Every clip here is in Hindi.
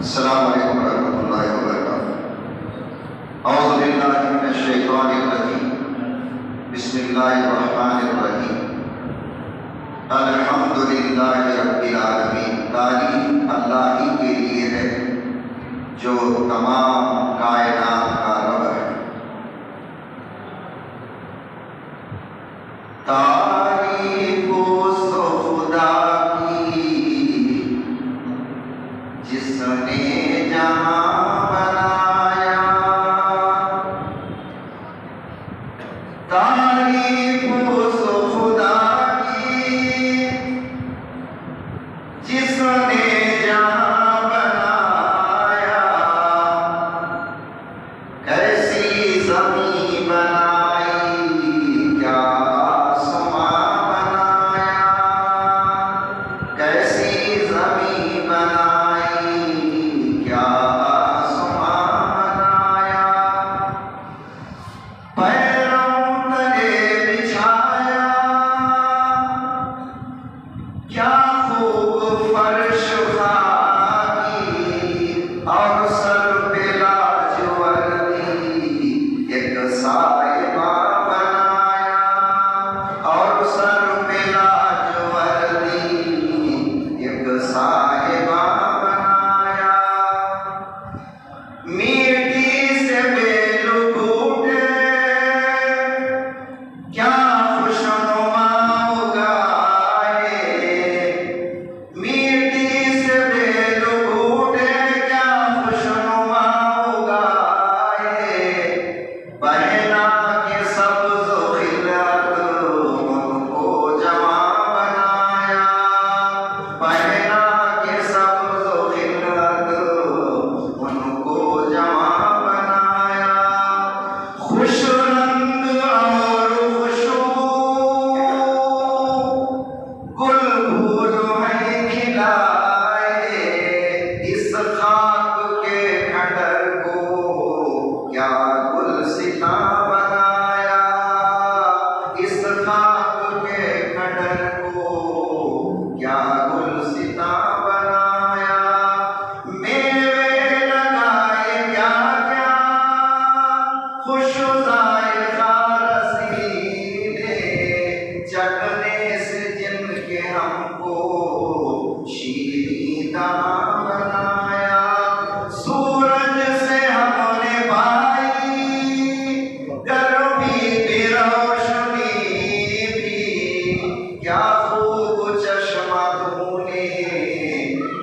अस्सलामु अलैकुम रहमतुल्लाहि व बरकातुहू। औज़ु बिल्लाहि मिनश शैतानिर रजीम। बिस्मिल्लाहिर रहमानिर रहीम। अल्हम्दुलिल्लाहि रब्बिल आलमीन। तारीफ अल्लाह ही के लिए है जो तमाम कायनात का रब है। तारीफ उस खुदा की जिसने जहां बनाया, तारीफ उस खुदा की जिसने जहां बनाया। कैसी ज़मीं बनाई क्या आसमां बनाया, कैसी ज़मीं बनाई क्या आसमां बनाया। पैरों तले बिछाया क्या खूब फर्श खाकी, और सर पे लाजवर्दी एक साहिबा बनाया, और सर पे लाजवर्दी एक साहिबा बनाया। मिट्टी से बेल फूटे क्या खुशनुमा उगाए, मिट्टी से बेल फूटे क्या खुशनुमा उगाए। बहना के सब्ज़ खिलत उनको जमा बनाया, बहना के सब्ज़ खिलत उनको जमा बनाया। खुश रंग और खुशबू गुल फूल में खिलाए, इस खाक के खंडर को क्या गुलसिता बनाया, इस खाक के खंडर को क्या गुलसिता बनाया। मेवे लगाए क्या क्या खुशो जायका रसीले, चखने से जिनके हमको शीरीं दाम बनाया। सूरज से हमने पाई गर्मी भी रोशनी भी, क्या खूब चश्मा तूने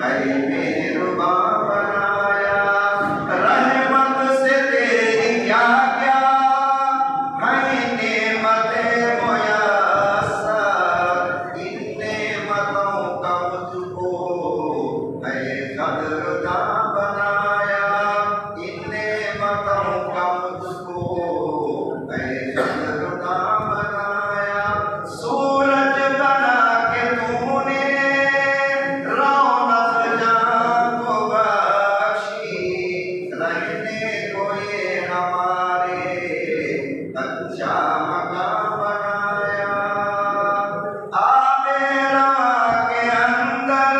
ऐ मेहरबां बनाया। रहमत से तेरी क्या क्या है नेमतें मुयस्सर, इन नेमतों का मुझको है कदरदां बनाया, इन नेमतों का मुझको है कदरदां बनाया। सूरज बना के तूने रौनक जहां को बख्शी, रहने को ये हमारे अच्छा मकान बनाया। आबे रवा के अंदर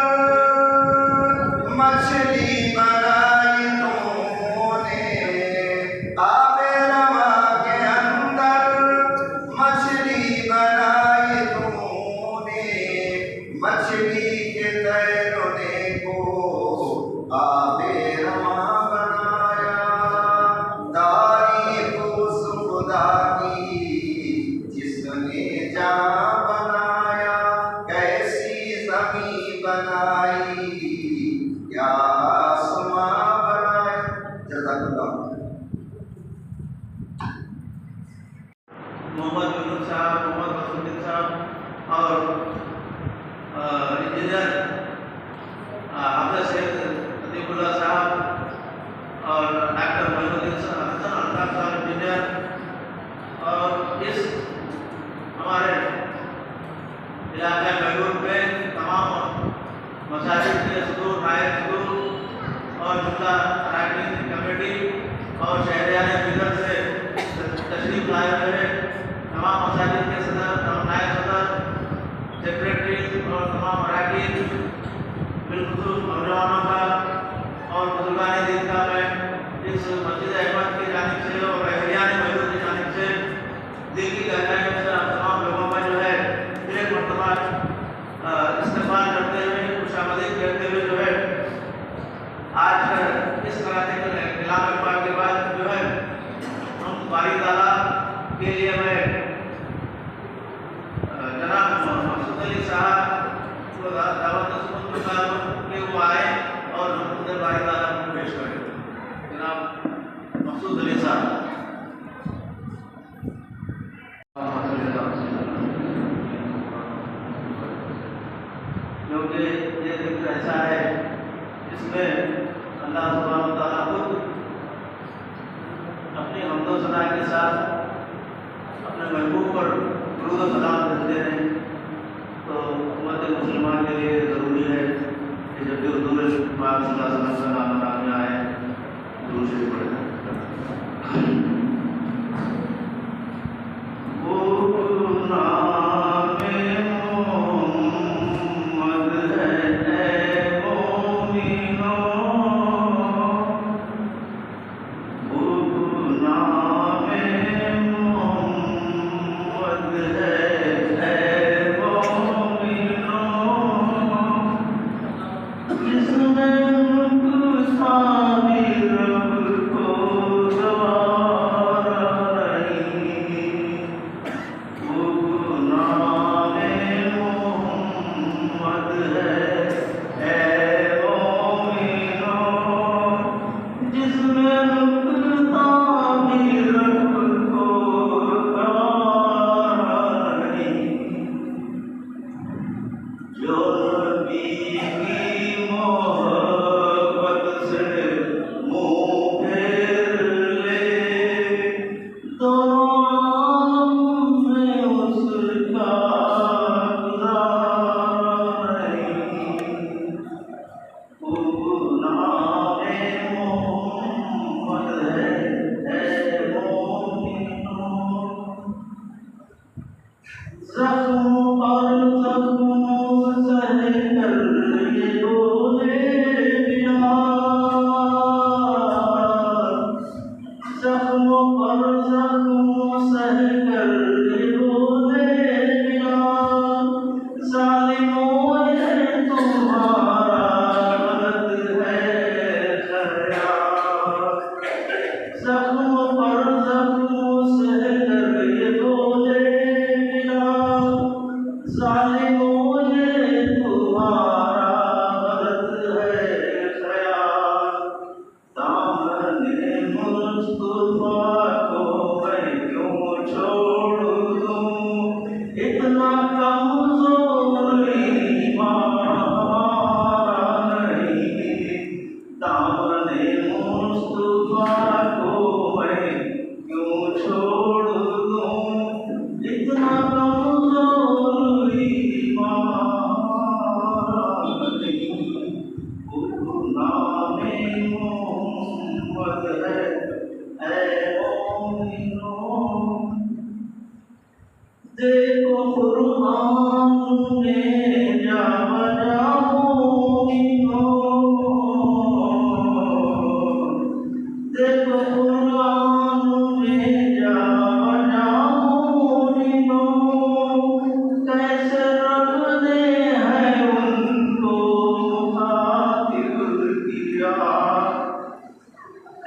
मछली बनाई तूने, आबे रवा के अंदर मछली बनाई तूने। मछली के तैरने को आबे रवा बनाया। मोहम्मद युनूस साहब, मोहम्मद रसूलुद्दीन साहब और इंजीनियर हाफिज सैयद अतीकुल्लाह साहब और डॉक्टर मोइनुद्दीन हसन अल्ताफ साहब इंजीनियर और इस हमारे इलाके महबूब में तमाम मसाजिद के सदूर, नायब सदूर और जुमला अराकीन कमेटी और शहरियान बिदर से तशरीफ लाए हुए तमाम मसाजिद के सदर, नायब सदर, सेक्रेटरी और तमाम अराकीन, बिलखुसूस नौजवानों का और बुजुर्गान दीन का मैं इस मस्जिद अहमद की जानिब से और अहलियान महबूब की जानिब से दिल की गहराइयों से आप तमाम लोगों का जो है एक मरतबा इस्तेमाल करते हुए खुशामदीद करते हुए जो है आज इस कराते के कलाम इकबाल के बाद जो है हम बारी ताला के लिए मैं जनाब मकसूद अली साहब को दावत के वो आए और हम उधर बारी ताला को पेश करें। जनाब मकसूद अली साहब। क्योंकि ये जिक्र ऐसा है जिसमें अल्लाह सुब्हानहू व तआला खुद अपनी हम्द व सना के साथ अपने महबूब पर दुरूद व सलाम भेजते हैं। तो उम्मत मुसलमान के लिए ज़रूरी है कि जब भी हुज़ूर पाक सल्लल्लाहु अलैहि वसल्लम नाम में आए दुरूद शरीफ पढ़ें। देखो कुरान में जा देखो कुरान में जा कैसे रब ने है उनको मुखातिब किया,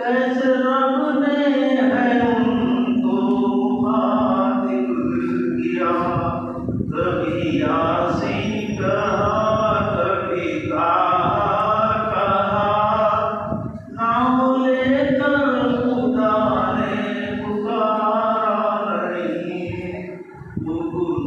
कैसे रब ने है उनको मुखातिब किया। कभी यासीन गुरु